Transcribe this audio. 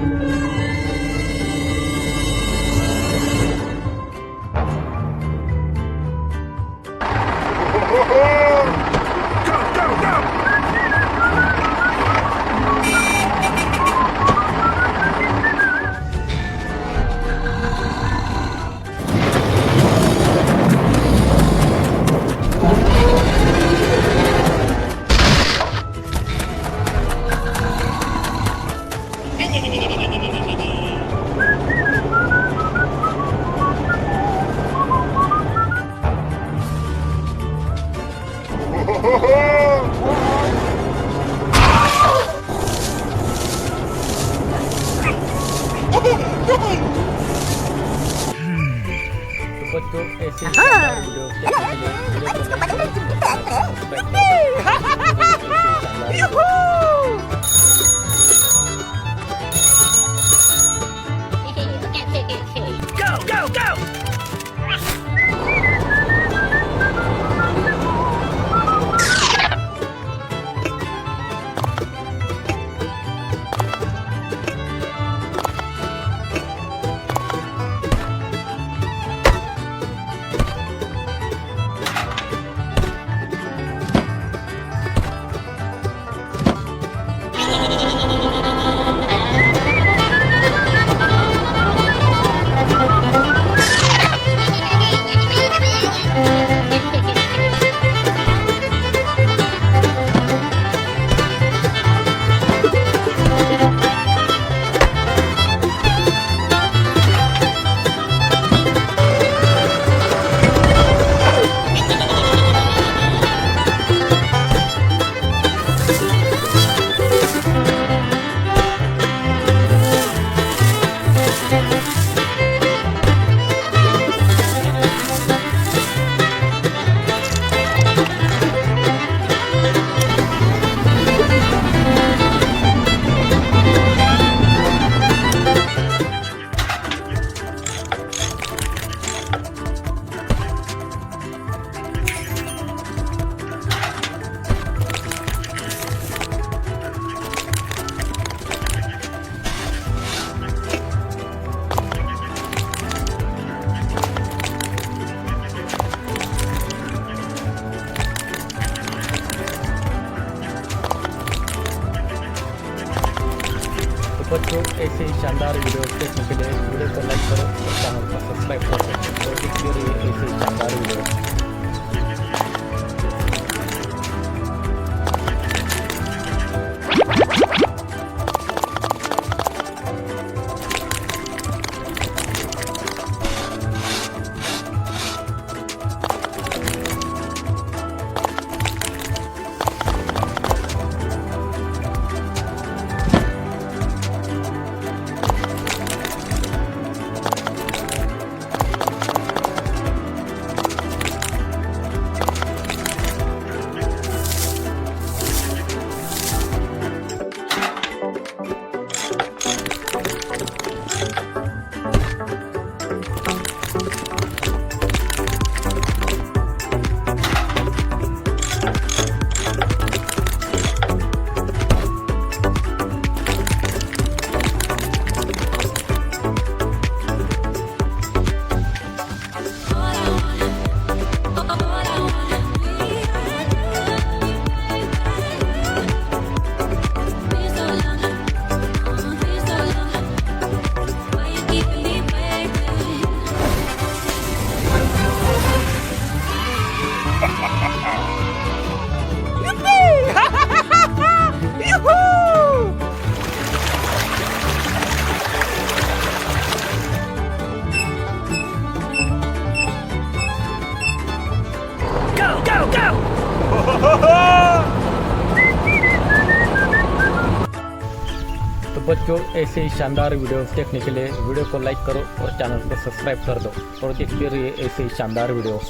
तो बच्चों ऐसे ही शानदार वीडियो देखने के लिए वीडियो को लाइक करो, सब्सक्राइब करो। Go, go, go! बच्चों ऐसे ही शानदार वीडियो देखने के लिए वीडियो को लाइक करो और चैनल को सब्सक्राइब करो। तो देखते रहिए ऐसे ही शानदार वीडियो। तो बच्चों ऐसे ही शानदार वीडियो देखने के लिए वीडियो को लाइक करो और चैनल को सब्सक्राइब कर दो और देखते रहिए ऐसे ही शानदार वीडियो।